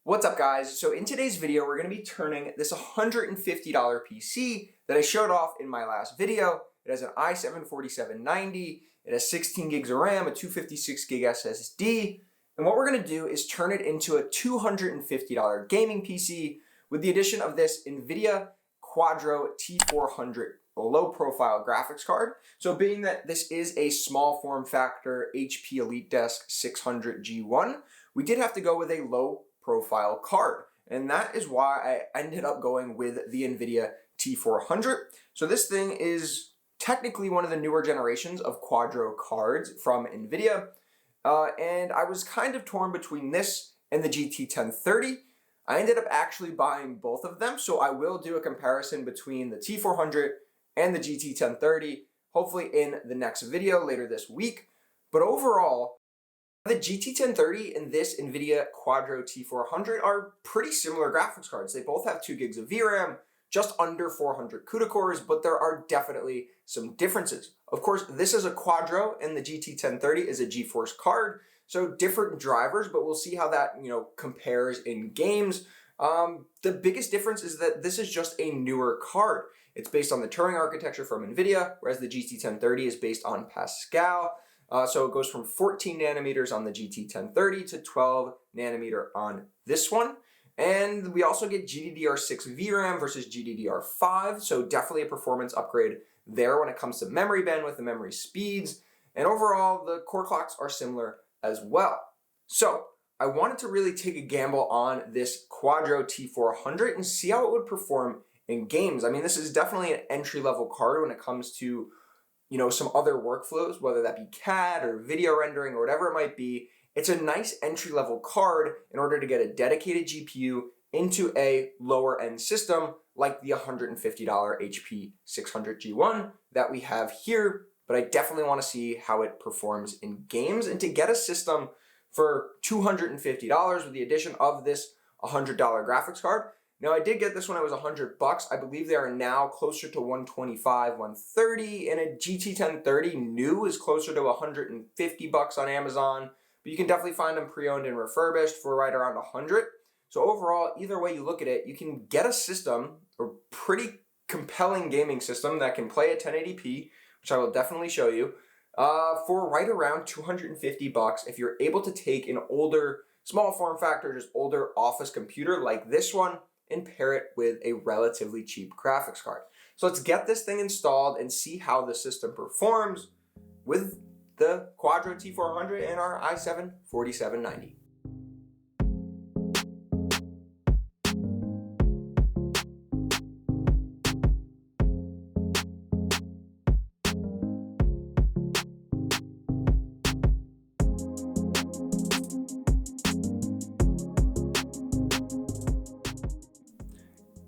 What's up, guys? So in today's video, we're going to be turning this $150 PC that I showed off in my last video. It has an i7-4790, it has 16 gigs of RAM, a 256 gig SSD, and what we're going to do is turn it into a $250 gaming PC with the addition of this Nvidia Quadro T400 low-profile graphics card. So being that this is a small form factor HP EliteDesk 600 G1, we did have to go with a low-profile card, and that is why I ended up going with the Nvidia T400. So this thing is technically one of the newer generations of Quadro cards from Nvidia, and I was kind of torn between this and the GT 1030. I ended up actually buying both of them, so I will do a comparison between the T400 and the GT 1030, hopefully in the next video later this week. But overall, the GT 1030 and this Nvidia Quadro T400 are pretty similar graphics cards. They both have 2 gigs of VRAM, just under 400 CUDA cores, but there are definitely some differences. Of course, this is a Quadro and the GT 1030 is a GeForce card, so different drivers, but we'll see how that compares in games. The biggest difference is that this is just a newer card. It's based on the Turing architecture from Nvidia, whereas the GT 1030 is based on Pascal. So it goes from 14 nanometers on the GT 1030 to 12 nanometer on this one. And we also get GDDR6 VRAM versus GDDR5, so definitely a performance upgrade there when it comes to memory bandwidth and memory speeds. And overall, the core clocks are similar as well. So I wanted to really take a gamble on this Quadro T400 and see how it would perform in games. I mean, this is definitely an entry-level card when it comes to some other workflows, whether that be CAD or video rendering or whatever it might be. It's a nice entry-level card in order to get a dedicated GPU into a lower-end system like the $150 HP 600 G1 that we have here, but I definitely want to see how it performs in games. And to get a system for $250 with the addition of this $100 graphics card. Now, I did get this when it was $100. I believe they are now closer to $125, $130, and a GT 1030 new is closer to $150 on Amazon. But you can definitely find them pre-owned and refurbished for right around $100. So overall, either way you look at it, you can get a system, a pretty compelling gaming system that can play at 1080p, which I will definitely show you, for right around $250 if you're able to take an older, small form factor, just older office computer like this one and pair it with a relatively cheap graphics card. So let's get this thing installed and see how the system performs with the Quadro T400 and our i7-4790.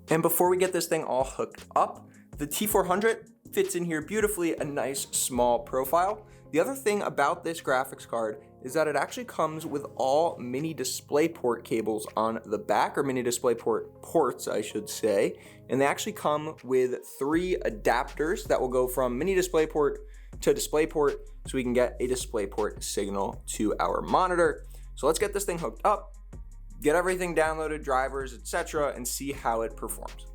And before we get this thing all hooked up, the T400 fits in here beautifully, a nice small profile. The other thing about this graphics card is that it actually comes with all mini DisplayPort cables on the back, or mini DisplayPort ports, I should say. And they actually come with 3 adapters that will go from mini DisplayPort to DisplayPort, so we can get a DisplayPort signal to our monitor. So let's get this thing hooked up, get everything downloaded, drivers, etc., and see how it performs.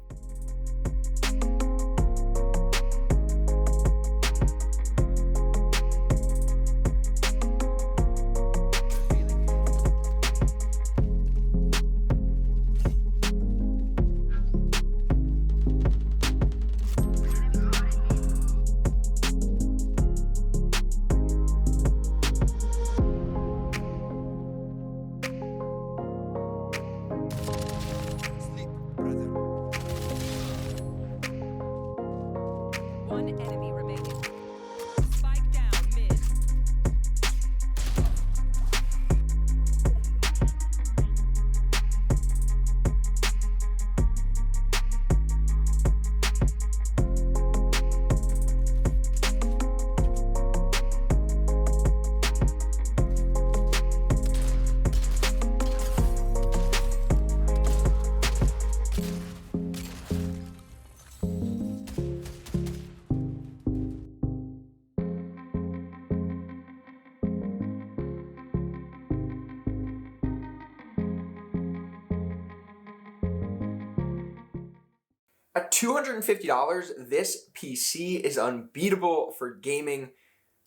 At $250, this PC is unbeatable for gaming.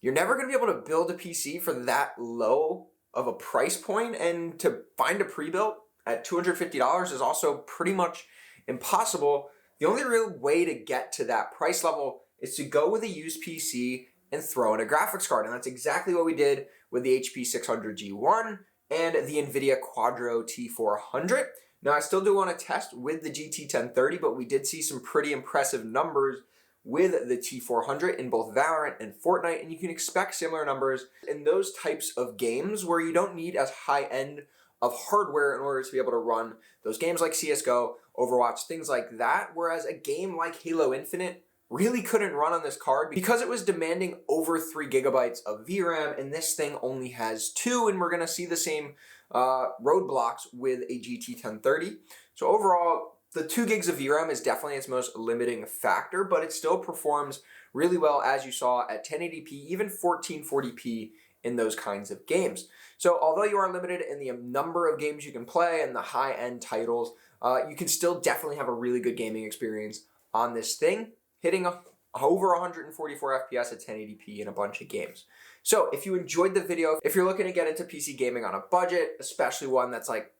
You're never going to be able to build a PC for that low of a price point, and to find a pre-built at $250 is also pretty much impossible. The only real way to get to that price level is to go with a used PC and throw in a graphics card, and that's exactly what we did with the HP 600 G1 and the Nvidia Quadro T400. Now, I still do want to test with the GT 1030, but we did see some pretty impressive numbers with the T400 in both Valorant and Fortnite, and you can expect similar numbers in those types of games where you don't need as high end of hardware in order to be able to run those games like CSGO, Overwatch, things like that, whereas a game like Halo Infinite really couldn't run on this card because it was demanding over 3 gigabytes of VRAM, and this thing only has 2, and we're going to see the same roadblocks with a GT 1030. So overall, the 2 gigs of VRAM is definitely its most limiting factor, but it still performs really well, as you saw, at 1080p, even 1440p in those kinds of games. So although you are limited in the number of games you can play and the high-end titles, you can still definitely have a really good gaming experience on this thing, hitting over 144 FPS at 1080p in a bunch of games. So if you enjoyed the video, if you're looking to get into PC gaming on a budget, especially one that's like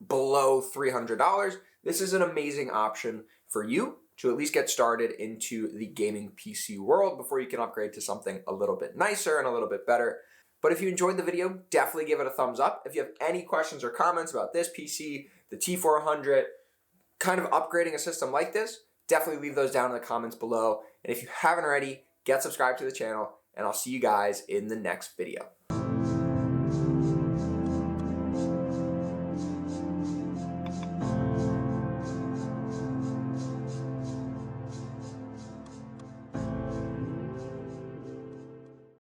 below $300, this is an amazing option for you to at least get started into the gaming PC world before you can upgrade to something a little bit nicer and a little bit better. But if you enjoyed the video, definitely give it a thumbs up. If you have any questions or comments about this PC, the T400, kind of upgrading a system like this, definitely leave those down in the comments below. And if you haven't already, get subscribed to the channel, and I'll see you guys in the next video.